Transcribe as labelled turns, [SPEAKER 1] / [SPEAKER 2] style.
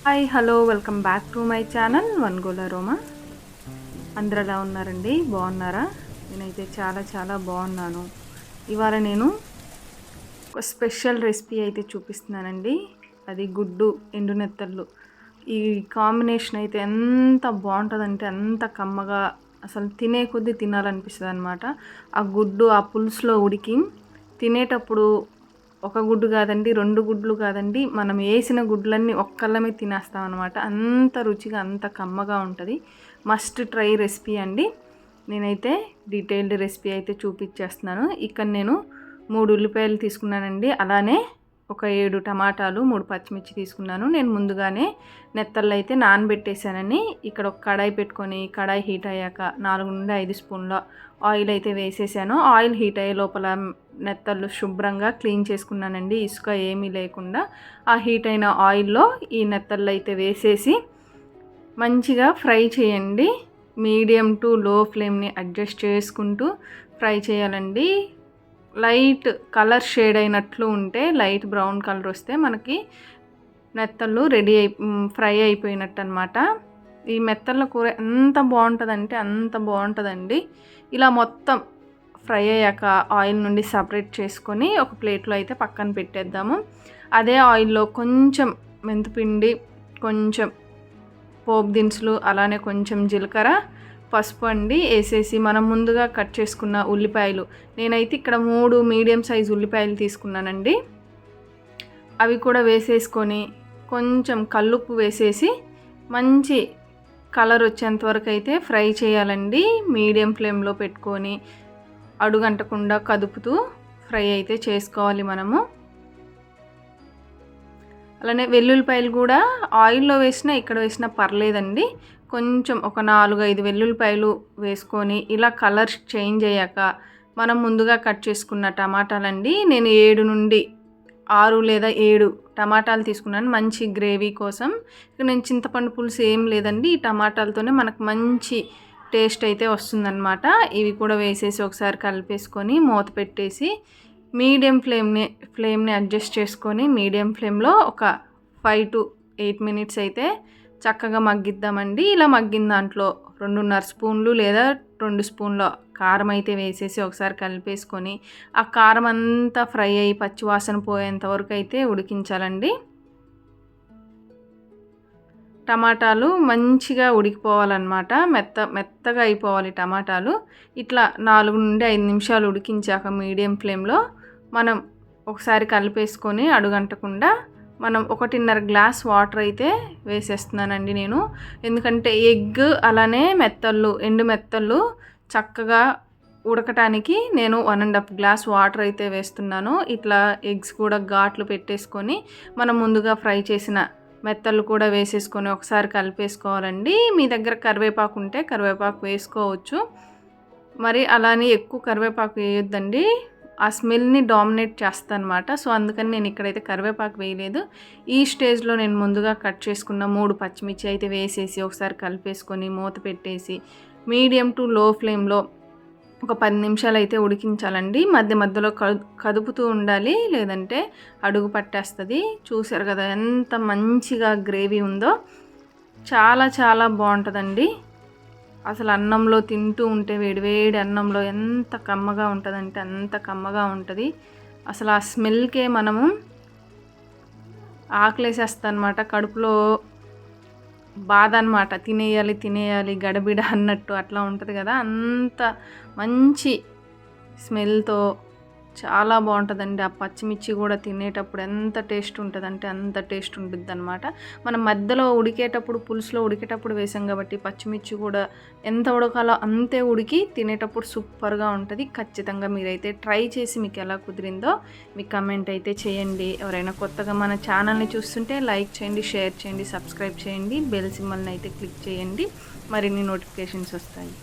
[SPEAKER 1] Hi hello welcome back to my channel వన్గోల రోమా. అందరూ ఎలా ఉన్నారండి? బాగున్నారా? నేనైతే చాలా చాలా బాగున్నాను. ఇవాళ నేను ఒక స్పెషల్ రెసిపీ అయితే చూపిస్తున్నానండి. అది గుడ్డు ఎండు నెత్తళ్ళు. ఈ కాంబినేషన్ అయితే ఎంత బాగుంటుందంటే అంత కమ్మగా, అసలు తినే కొద్దీ తినాలనిపిస్తుంది అనమాట. ఆ గుడ్డు ఆ పులుసులో ఉడికి తినేటప్పుడు ఒక గుడ్డు కాదండి, 2 గుడ్లు కాదండి, మనం వేసిన గుడ్లన్నీ ఒక్కళ్ళమే తినేస్తాం అనమాట. అంత రుచిగా అంత కమ్మగా ఉంటుంది. మస్ట్ ట్రై రెసిపీ అండి. నేనైతే డీటెయిల్డ్ రెసిపీ అయితే చూపించేస్తున్నాను. ఇక్కడ నేను 3 ఉల్లిపాయలు తీసుకున్నానండి. అలానే ఒక 7 టమాటాలు, 3 పచ్చిమిర్చి తీసుకున్నాను. నేను ముందుగానే నెత్తళ్ళు అయితే నానబెట్టేశానని ఇక్కడ ఒక కడాయి పెట్టుకొని, కడాయి హీట్ అయ్యాక 4 నుండి 5 స్పూన్ల ఆయిల్ అయితే వేసేసాను. ఆయిల్ హీట్ అయ్యే లోపల నెత్తళ్ళు శుభ్రంగా క్లీన్ చేసుకున్నానండి, ఇసుక ఏమీ లేకుండా. ఆ హీట్ అయిన ఆయిల్లో ఈ నెత్తళ్ళు అయితే వేసేసి మంచిగా ఫ్రై చేయండి. మీడియం టు లో ఫ్లేమ్ని అడ్జస్ట్ చేసుకుంటూ ఫ్రై చేయాలండి. లైట్ కలర్ షేడ్ అయినట్లు ఉంటే, లైట్ బ్రౌన్ కలర్ వస్తే మనకి నెత్తళ్ళు ఫ్రై అయిపోయినట్టు అనమాట. ఈ మెత్తళ్ళ కూర ఎంత బాగుంటుందంటే అంత బాగుంటుందండి. ఇలా మొత్తం ఫ్రై అయ్యాక ఆయిల్ నుండి సపరేట్ చేసుకొని ఒక ప్లేట్లో అయితే పక్కన పెట్టేద్దాము. అదే ఆయిల్లో కొంచెం మెంతిపిండి, కొంచెం పోపు దినుసులు, అలానే కొంచెం జీలకర్ర, పసుపు అండి వేసేసి మనం ముందుగా కట్ చేసుకున్న ఉల్లిపాయలు, నేనైతే ఇక్కడ 3 మీడియం సైజు ఉల్లిపాయలు తీసుకున్నానండి. అవి కూడా వేసేసుకొని కొంచెం కల్లుప్పు వేసేసి మంచి కలర్ వచ్చేంత వరకు అయితే ఫ్రై చేయాలండి. మీడియం ఫ్లేమ్లో పెట్టుకొని అడుగంటకుండా కదుపుతూ ఫ్రై అయితే చేసుకోవాలి మనము. అలానే వెల్లుల్లిపాయలు కూడా ఆయిల్లో వేసినా ఇక్కడ వేసినా పర్లేదండి. కొంచెం ఒక 4-5 వెల్లుల్లిపాయలు వేసుకొని ఇలా కలర్ చేంజ్ అయ్యాక మనం ముందుగా కట్ చేసుకున్న టమాటాలండి, నేను 7 నుండి 6 లేదా 7 టమాటాలు తీసుకున్నాను మంచి గ్రేవీ కోసం. ఇక్కడ నేను చింతపండు పులుసు ఏం లేదండి, ఈ టమాటాలతోనే మనకు మంచి టేస్ట్ అయితే వస్తుందన్నమాట. ఇవి కూడా వేసేసి ఒకసారి కలిపేసుకొని మూత పెట్టేసి మీడియం ఫ్లేమ్ని అడ్జస్ట్ చేసుకొని మీడియం ఫ్లేమ్లో ఒక 5 to 8 మినిట్స్ అయితే చక్కగా మగ్గిద్దామండి. ఇలా మగ్గిన దాంట్లో 2.5 స్పూన్లు లేదా 2 స్పూన్ల కారం అయితే వేసేసి ఒకసారి కలిపేసుకొని ఆ కారం అంతా ఫ్రై అయ్యి పచ్చివాసన పోయేంత వరకు అయితే ఉడికించాలండి. టమాటాలు మంచిగా ఉడికిపోవాలన్నమాట, మెత్తగా అయిపోవాలి టమాటాలు. ఇట్లా 4 నుండి 5 నిమిషాలు ఉడికించాక మీడియం ఫ్లేమ్లో మనం ఒకసారి కలిపేసుకొని అడుగంటకుండా మనం 1.5 గ్లాస్ వాటర్ అయితే వేసేస్తున్నానండి నేను. ఎందుకంటే ఎగ్ అలానే ఎండు మెత్తళ్ళు చక్కగా ఉడకటానికి నేను 1.5 గ్లాస్ వాటర్ అయితే వేస్తున్నాను. ఇట్లా ఎగ్స్ కూడా ఘాట్లు పెట్టేసుకొని మనం ముందుగా ఫ్రై చేసిన మెత్తళ్ళు కూడా వేసేసుకొని ఒకసారి కలిపేసుకోవాలండి. మీ దగ్గర కరివేపాకు ఉంటే కరివేపాకు వేసుకోవచ్చు. మరి అలానే ఎక్కువ కరివేపాకు వేయొద్దండి, ఆ స్మెల్ని డామినేట్ చేస్తా అనమాట. సో అందుకని నేను ఇక్కడైతే కరివేపాకు వేయలేదు. ఈ స్టేజ్లో నేను ముందుగా కట్ చేసుకున్న 3 పచ్చిమిర్చి అయితే వేసేసి ఒకసారి కలిపేసుకొని మూత పెట్టేసి మీడియం టు లో ఫ్లేమ్లో ఒక 10 నిమిషాలు అయితే ఉడికించాలండి. మధ్యలో కదుపుతూ ఉండాలి, లేదంటే అడుగు పట్టేస్తుంది. చూసారు కదా ఎంత మంచిగా గ్రేవీ ఉందో, చాలా చాలా బాగుంటుందండి. అసలు అన్నంలో తింటూ ఉంటే వేడివేడి అన్నంలో ఎంత కమ్మగా ఉంటుందంటే అంత కమ్మగా ఉంటుంది. అసలు ఆ స్మెల్కే మనము ఆకలేసేస్తా అనమాట, కడుపులో బాధ అనమాట, తినేయాలి గడబిడ అన్నట్టు అట్లా ఉంటుంది కదా. అంత మంచి స్మెల్తో చాలా బాగుంటుందండి. ఆ పచ్చిమిర్చి కూడా తినేటప్పుడు ఎంత టేస్ట్ ఉంటుందంటే అంత టేస్ట్ ఉంటుంది అనమాట. మనం మధ్యలో ఉడికేటప్పుడు, పులుసులో ఉడికేటప్పుడు వేసాం కాబట్టి పచ్చిమిర్చి కూడా ఎంత ఉడకాలో అంతే ఉడికి తినేటప్పుడు సూపర్గా ఉంటుంది. ఖచ్చితంగా మీరైతే ట్రై చేసి మీకు ఎలా కుదిరిందో మీ కమెంట్ అయితే చేయండి. ఎవరైనా కొత్తగా మన ఛానల్ని చూస్తుంటే లైక్ చేయండి, షేర్ చేయండి, సబ్స్క్రైబ్ చేయండి, బెల్ సింబల్ని అయితే క్లిక్ చేయండి, మరిన్ని నోటిఫికేషన్స్ వస్తాయి.